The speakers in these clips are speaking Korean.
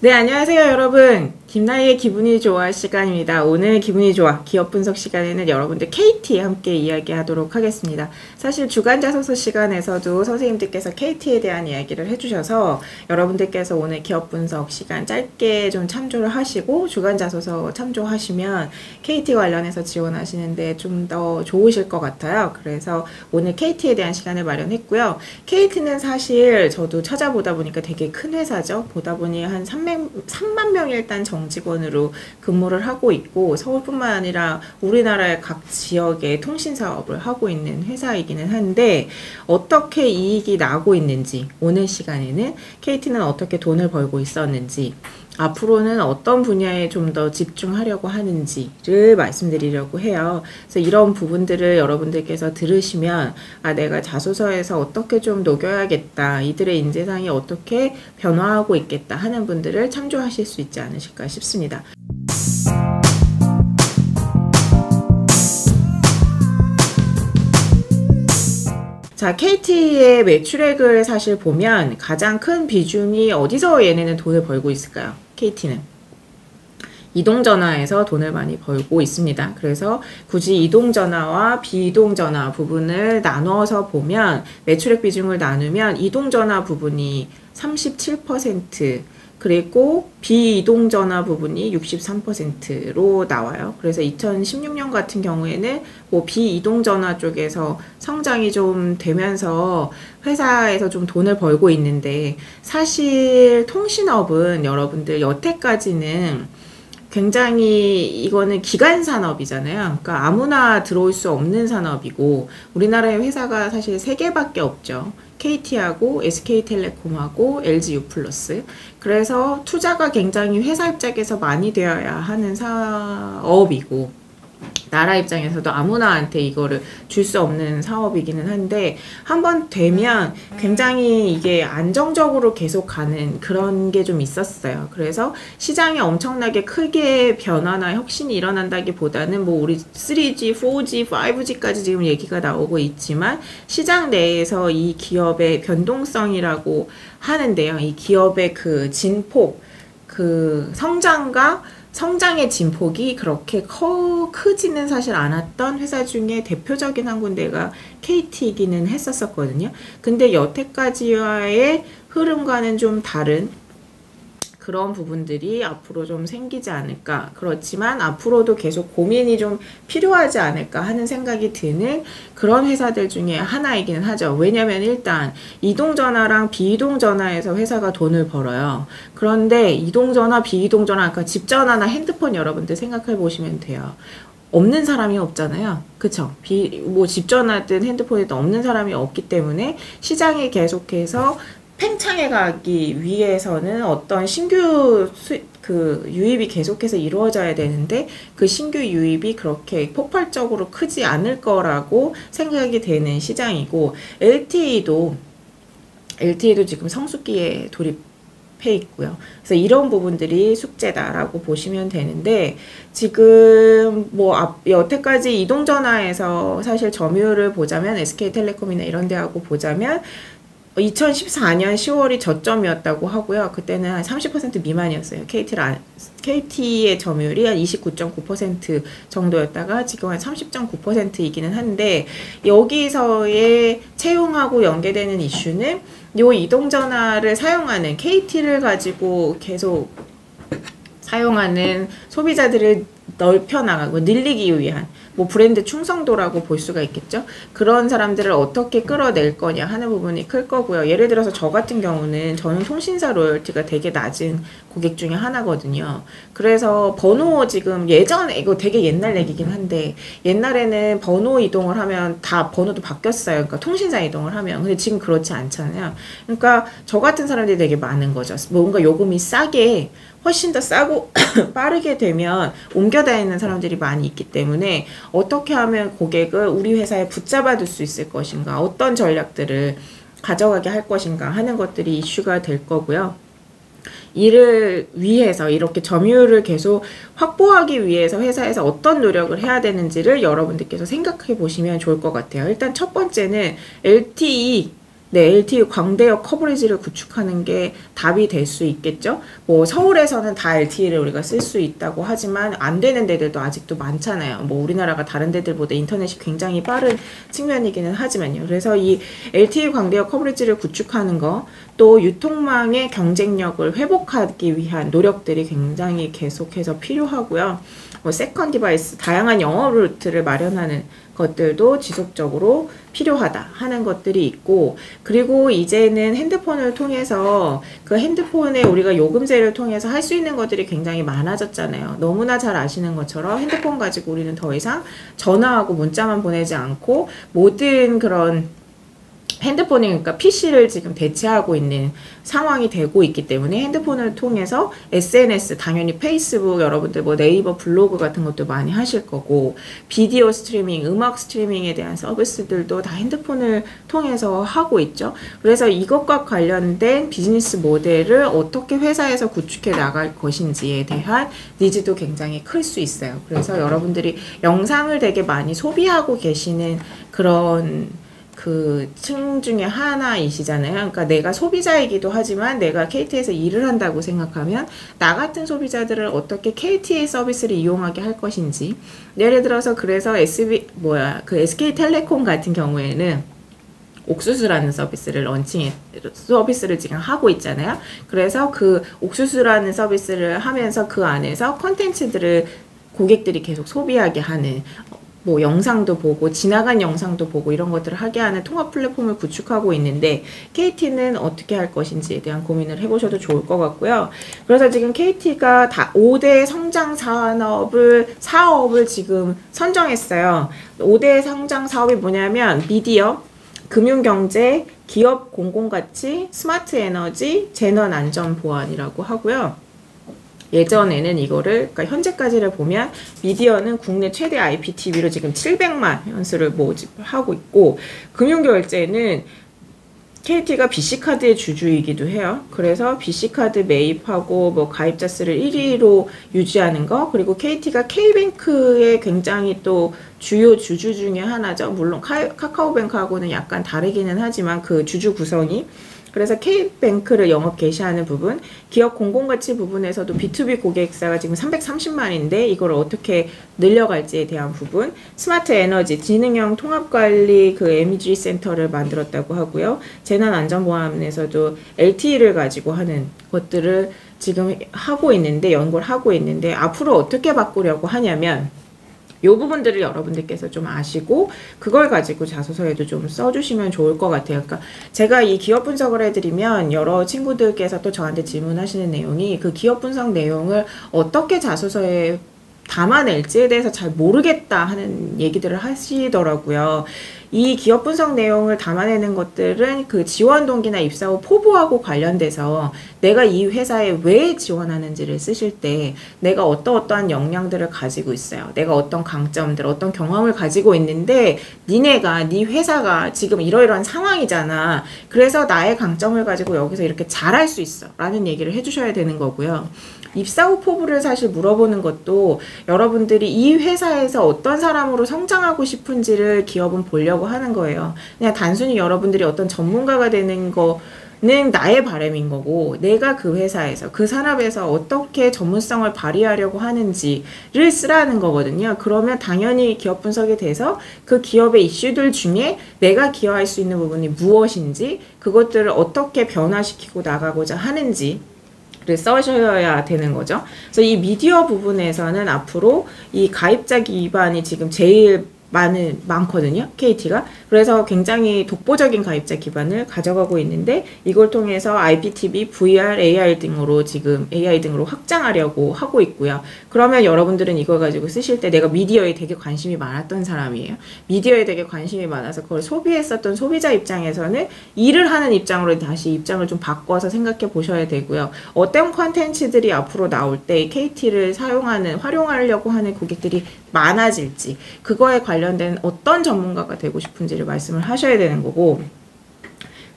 네, 안녕하세요 여러분. 김나희의 기분이 좋아 시간입니다. 오늘 기분이 좋아 기업 분석 시간에는 여러분들 KT에 함께 이야기하도록 하겠습니다. 사실 주간 자소서 시간에서도 선생님들께서 KT에 대한 이야기를 해주셔서 여러분들께서 오늘 기업 분석 시간 짧게 좀 참조를 하시고 주간 자소서 참조하시면 KT 관련해서 지원하시는데 좀 더 좋으실 것 같아요. 그래서 오늘 KT에 대한 시간을 마련했고요. KT는 사실 저도 찾아보다 보니까 되게 큰 회사죠. 보다 보니 한 3만 명이 일단 정직원으로 근무를 하고 있고, 서울뿐만 아니라 우리나라의 각 지역의 통신 사업을 하고 있는 회사이기는 한데, 어떻게 이익이 나고 있는지, 오늘 시간에는 KT는 어떻게 돈을 벌고 있었는지, 앞으로는 어떤 분야에 좀 더 집중하려고 하는지를 말씀드리려고 해요. 그래서 이런 부분들을 여러분들께서 들으시면, 아, 내가 자소서에서 어떻게 좀 녹여야겠다, 이들의 인재상이 어떻게 변화하고 있겠다 하는 분들을 참조하실 수 있지 않으실까 싶습니다. 자, KT의 매출액을 사실 보면 가장 큰 비중이 어디서 얘네는 돈을 벌고 있을까요? KT는 이동전화에서 돈을 많이 벌고 있습니다. 그래서 굳이 이동전화와 비이동전화 부분을 나눠서 보면, 매출액 비중을 나누면 이동전화 부분이 37%, 그리고 비이동전화 부분이 63%로 나와요. 그래서 2016년 같은 경우에는 뭐 비이동전화 쪽에서 성장이 좀 되면서 회사에서 좀 돈을 벌고 있는데, 사실 통신업은 여러분들 여태까지는 굉장히 이거는 기간 산업이잖아요. 그러니까 아무나 들어올 수 없는 산업이고, 우리나라의 회사가 사실 3개밖에 없죠. KT하고 SK텔레콤하고 LGU+. 그래서 투자가 굉장히 회사 입장에서 많이 되어야 하는 사업이고, 나라 입장에서도 아무나한테 이거를 줄 수 없는 사업이기는 한데, 한번 되면 굉장히 이게 안정적으로 계속 가는 그런 게 좀 있었어요. 그래서 시장에 엄청나게 크게 변화나 혁신이 일어난다기보다는 뭐 우리 3G, 4G, 5G까지 지금 얘기가 나오고 있지만, 시장 내에서 이 기업의 변동성이라고 하는데요. 이 기업의 그 진폭, 그 성장의 진폭이 그렇게 크지는 사실 않았던 회사 중에 대표적인 한 군데가 KT이기는 했었거든요. 근데 여태까지와의 흐름과는 좀 다른 그런 부분들이 앞으로 좀 생기지 않을까. 그렇지만 앞으로도 계속 고민이 좀 필요하지 않을까 하는 생각이 드는 그런 회사들 중에 하나이기는 하죠. 왜냐면 일단 이동전화랑 비이동전화에서 회사가 돈을 벌어요. 그런데 이동전화, 비이동전화, 그러니까 집전화나 핸드폰 여러분들 생각해 보시면 돼요. 없는 사람이 없잖아요. 그쵸? 뭐 집전화든 핸드폰이든 없는 사람이 없기 때문에 시장이 계속해서 팽창해 가기 위해서는 어떤 신규 유입이 계속해서 이루어져야 되는데, 그 신규 유입이 그렇게 폭발적으로 크지 않을 거라고 생각이 되는 시장이고, LTE도 지금 성숙기에 돌입해 있고요. 그래서 이런 부분들이 숙제다라고 보시면 되는데, 지금 뭐 여태까지 이동전화에서 사실 점유율을 보자면 SK텔레콤이나 이런 데하고 보자면 2014년 10월이 저점이었다고 하고요. 그때는 한 30% 미만이었어요. KT의 점유율이 한 29.9% 정도였다가 지금 한 30.9%이기는 한데, 여기서의 채용하고 연계되는 이슈는 요 이동전화를 사용하는 KT를 가지고 계속 사용하는 소비자들을 넓혀나가고 늘리기 위한 뭐 브랜드 충성도라고 볼 수가 있겠죠. 그런 사람들을 어떻게 끌어낼 거냐 하는 부분이 클 거고요. 예를 들어서 저 같은 경우는 저는 통신사 로열티가 되게 낮은 고객 중에 하나거든요. 그래서 번호 지금 예전에, 이거 되게 옛날 얘기긴 한데, 옛날에는 번호 이동을 하면 다 번호도 바뀌었어요. 그러니까 통신사 이동을 하면. 근데 지금 그렇지 않잖아요. 그러니까 저 같은 사람들이 되게 많은 거죠. 뭔가 요금이 싸게, 훨씬 더 싸고 빠르게 되면 옮겨 다니는 사람들이 많이 있기 때문에, 어떻게 하면 고객을 우리 회사에 붙잡아 둘 수 있을 것인가, 어떤 전략들을 가져가게 할 것인가 하는 것들이 이슈가 될 거고요. 이를 위해서, 이렇게 점유율을 계속 확보하기 위해서 회사에서 어떤 노력을 해야 되는지를 여러분들께서 생각해 보시면 좋을 것 같아요. 일단 첫 번째는 LTE 네, LTE 광대역 커버리지를 구축하는 게 답이 될 수 있겠죠. 뭐 서울에서는 다 LTE를 우리가 쓸 수 있다고 하지만 안 되는 데들도 아직도 많잖아요. 뭐 우리나라가 다른 데들보다 인터넷이 굉장히 빠른 측면이기는 하지만요. 그래서 이 LTE 광대역 커버리지를 구축하는 거, 또 유통망의 경쟁력을 회복하기 위한 노력들이 굉장히 계속해서 필요하고요. 뭐 세컨 디바이스, 다양한 영업 루트를 마련하는 것들도 지속적으로 필요하다 하는 것들이 있고, 그리고 이제는 핸드폰을 통해서 그 핸드폰에 우리가 요금제를 통해서 할 수 있는 것들이 굉장히 많아졌잖아요. 너무나 잘 아시는 것처럼 핸드폰 가지고 우리는 더 이상 전화하고 문자만 보내지 않고 모든 그런 핸드폰이, 그러니까 PC를 지금 대체하고 있는 상황이 되고 있기 때문에 핸드폰을 통해서 SNS, 당연히 페이스북, 여러분들 뭐 네이버 블로그 같은 것도 많이 하실 거고, 비디오 스트리밍, 음악 스트리밍에 대한 서비스들도 다 핸드폰을 통해서 하고 있죠. 그래서 이것과 관련된 비즈니스 모델을 어떻게 회사에서 구축해 나갈 것인지에 대한 니즈도 굉장히 클 수 있어요. 그래서 여러분들이 영상을 되게 많이 소비하고 계시는 그런 그 층 중에 하나이시잖아요. 그러니까 내가 소비자이기도 하지만 내가 KT에서 일을 한다고 생각하면 나 같은 소비자들을 어떻게 KT의 서비스를 이용하게 할 것인지, 예를 들어서 그래서 SK텔레콤 같은 경우에는 옥수수라는 서비스를 지금 하고 있잖아요. 그래서 그 옥수수라는 서비스를 하면서 그 안에서 컨텐츠들을 고객들이 계속 소비하게 하는, 뭐 영상도 보고 지나간 영상도 보고 이런 것들을 하게 하는 통합 플랫폼을 구축하고 있는데, KT는 어떻게 할 것인지에 대한 고민을 해보셔도 좋을 것 같고요. 그래서 지금 KT가 다 5대 성장 사업을 지금 선정했어요. 5대 성장 사업이 뭐냐면 미디어, 금융경제, 기업 공공가치, 스마트 에너지, 재난 안전 보안이라고 하고요. 예전에는 이거를, 그러니까 현재까지를 보면 미디어는 국내 최대 IPTV로 지금 700만 현수를 모집하고 있고, 금융결제는 KT가 BC카드의 주주이기도 해요. 그래서 BC카드 매입하고 뭐 가입자 수를 1위로 유지하는 거, 그리고 KT가 K뱅크의 굉장히 또 주요 주주 중에 하나죠. 물론 카카오뱅크하고는 약간 다르기는 하지만 그 주주 구성이, 그래서 K뱅크를 영업 개시하는 부분, 기업 공공가치 부분에서도 B2B 고객사가 지금 330만인데 이걸 어떻게 늘려갈지에 대한 부분, 스마트 에너지, 지능형 통합관리 그 MEG 센터를 만들었다고 하고요. 재난안전보안에서도 LTE를 가지고 하는 것들을 지금 연구를 하고 있는데, 앞으로 어떻게 바꾸려고 하냐면 요 부분들을 여러분들께서 좀 아시고 그걸 가지고 자소서에도 좀 써주시면 좋을 것 같아요. 그러니까 제가 이 기업 분석을 해드리면 여러 친구들께서 또 저한테 질문하시는 내용이, 그 기업 분석 내용을 어떻게 자소서에 담아낼지에 대해서 잘 모르겠다 하는 얘기들을 하시더라고요. 이 기업 분석 내용을 담아내는 것들은 그 지원 동기나 입사 후 포부하고 관련돼서 내가 이 회사에 왜 지원하는지를 쓰실 때 내가 어떠한 역량들을 가지고 있어요. 내가 어떤 강점들, 어떤 경험을 가지고 있는데 네 회사가 지금 이러이러한 상황이잖아. 그래서 나의 강점을 가지고 여기서 이렇게 잘할 수 있어 라는 얘기를 해주셔야 되는 거고요. 입사 후 포부를 사실 물어보는 것도 여러분들이 이 회사에서 어떤 사람으로 성장하고 싶은지를 기업은 보려고 하는 거예요. 그냥 단순히 여러분들이 어떤 전문가가 되는 거는 나의 바람인 거고, 내가 그 회사에서 그 산업에서 어떻게 전문성을 발휘하려고 하는지를 쓰라는 거거든요. 그러면 당연히 기업 분석에 대해서 그 기업의 이슈들 중에 내가 기여할 수 있는 부분이 무엇인지, 그것들을 어떻게 변화시키고 나가고자 하는지 써셔야 되는 거죠. 그래서 이 미디어 부분에서는 앞으로 이 가입자 기반이 지금 제일 많거든요. KT가. 그래서 굉장히 독보적인 가입자 기반을 가져가고 있는데, 이걸 통해서 IPTV, VR, AI 등으로 확장하려고 하고 있고요. 그러면 여러분들은 이걸 가지고 쓰실 때 내가 미디어에 되게 관심이 많았던 사람이에요. 미디어에 되게 관심이 많아서 그걸 소비했었던 소비자 입장에서는 일을 하는 입장으로 다시 입장을 좀 바꿔서 생각해 보셔야 되고요. 어떤 콘텐츠들이 앞으로 나올 때 KT를 활용하려고 하는 고객들이 많아질지, 그거에 관련된 어떤 전문가가 되고 싶은지를 말씀을 하셔야 되는 거고,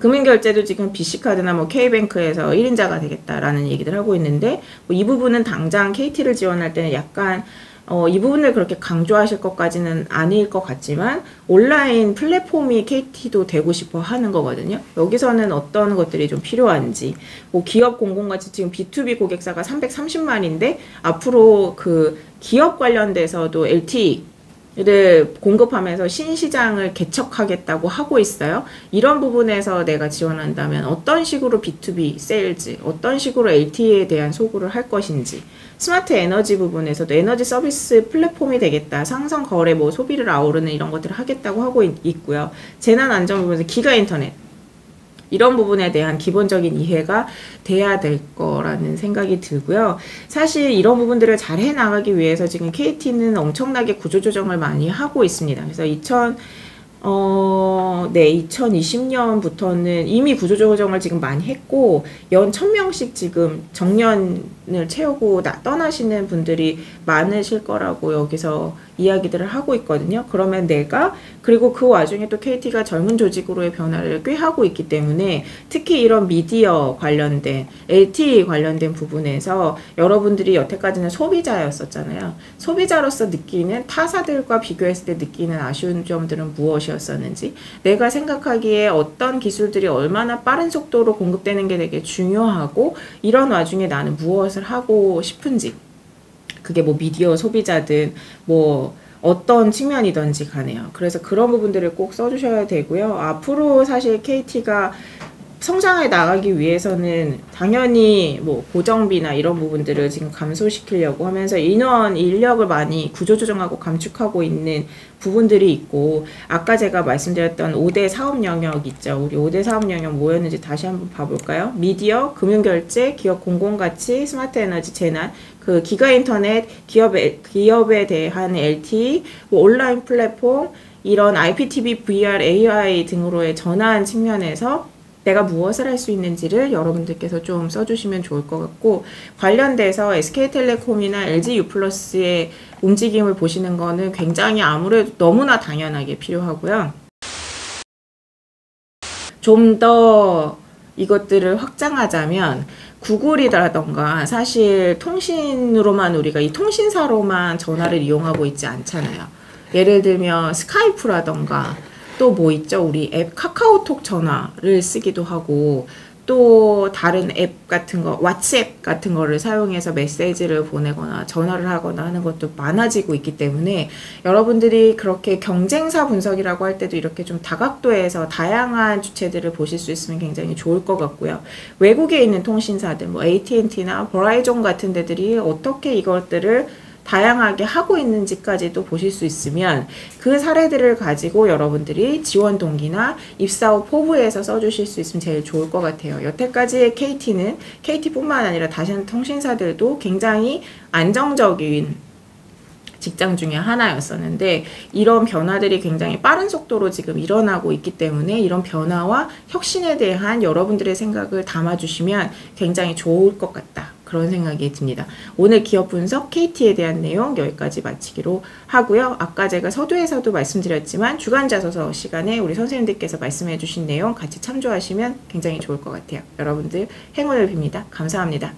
금융결제도 지금 BC카드나 뭐 K뱅크에서 1인자가 되겠다라는 얘기를 하고 있는데, 뭐 이 부분은 당장 KT를 지원할 때는 약간 이 부분을 그렇게 강조하실 것까지는 아닐 것 같지만 온라인 플랫폼이 KT도 되고 싶어 하는 거거든요. 여기서는 어떤 것들이 좀 필요한지, 뭐 기업 공공같이 지금 B2B 고객사가 330만인데 앞으로 그 기업 관련돼서도 LTE를 공급하면서 신시장을 개척하겠다고 하고 있어요. 이런 부분에서 내가 지원한다면 어떤 식으로 B2B 세일즈, 어떤 식으로 LTE에 대한 소구를 할 것인지, 스마트 에너지 부분에서도 에너지 서비스 플랫폼이 되겠다. 상성 거래, 뭐 소비를 아우르는 이런 것들을 하겠다고 하고 있고요. 재난 안전 부분에서 기가 인터넷, 이런 부분에 대한 기본적인 이해가 돼야 될 거라는 생각이 들고요. 사실 이런 부분들을 잘 해나가기 위해서 지금 KT는 엄청나게 구조조정을 많이 하고 있습니다. 그래서 2020년부터는 이미 구조조정을 지금 많이 했고, 연 1000명씩 지금 정년을 채우고 떠나시는 분들이 많으실 거라고 여기서 이야기들을 하고 있거든요. 그러면 그리고 그 와중에 또 KT가 젊은 조직으로의 변화를 꽤 하고 있기 때문에 특히 이런 미디어 관련된, LTE 관련된 부분에서 여러분들이 여태까지는 소비자였었잖아요. 소비자로서 느끼는, 타사들과 비교했을 때 느끼는 아쉬운 점들은 무엇이었었는지, 내가 생각하기에 어떤 기술들이 얼마나 빠른 속도로 공급되는 게 되게 중요하고, 이런 와중에 나는 무엇을 하고 싶은지, 그게 뭐 미디어 소비자든 뭐 어떤 측면이든지 가네요. 그래서 그런 부분들을 꼭 써주셔야 되고요. 앞으로 사실 KT가 성장해 나가기 위해서는 당연히 뭐 고정비나 이런 부분들을 지금 감소시키려고 하면서 인력을 많이 구조조정하고 감축하고 있는 부분들이 있고, 아까 제가 말씀드렸던 5대 사업 영역 있죠. 우리 5대 사업 영역 뭐였는지 다시 한번 봐볼까요? 미디어, 금융결제, 기업 공공가치, 스마트 에너지, 재난, 그 기가 인터넷, 기업에 대한 LTE, 뭐 온라인 플랫폼, 이런 IPTV, VR, AI 등으로의 전환 측면에서 내가 무엇을 할 수 있는지를 여러분들께서 좀 써주시면 좋을 것 같고, 관련돼서 SK텔레콤이나 LG유플러스의 움직임을 보시는 거는 굉장히 아무래도 너무나 당연하게 필요하고요. 좀 더 이것들을 확장하자면 구글이라던가, 사실 통신으로만 우리가 이 통신사로만 전화를 이용하고 있지 않잖아요. 예를 들면 스카이프라던가 또 뭐 있죠? 우리 앱 카카오톡 전화를 쓰기도 하고, 또 다른 앱 같은 거, 왓츠앱 같은 거를 사용해서 메시지를 보내거나 전화를 하거나 하는 것도 많아지고 있기 때문에 여러분들이 그렇게 경쟁사 분석이라고 할 때도 이렇게 좀 다각도에서 다양한 주체들을 보실 수 있으면 굉장히 좋을 것 같고요. 외국에 있는 통신사들, 뭐 AT&T나 버라이존 같은 데들이 어떻게 이것들을 다양하게 하고 있는지까지도 보실 수 있으면 그 사례들을 가지고 여러분들이 지원 동기나 입사 후 포부에서 써주실 수 있으면 제일 좋을 것 같아요. 여태까지의 KT는 KT뿐만 아니라 다른 통신사들도 굉장히 안정적인 직장 중에 하나였었는데, 이런 변화들이 굉장히 빠른 속도로 지금 일어나고 있기 때문에 이런 변화와 혁신에 대한 여러분들의 생각을 담아주시면 굉장히 좋을 것 같다, 그런 생각이 듭니다. 오늘 기업 분석 KT에 대한 내용 여기까지 마치기로 하고요. 아까 제가 서두에서도 말씀드렸지만 주간자소서 시간에 우리 선생님들께서 말씀해 주신 내용 같이 참조하시면 굉장히 좋을 것 같아요. 여러분들 행운을 빕니다. 감사합니다.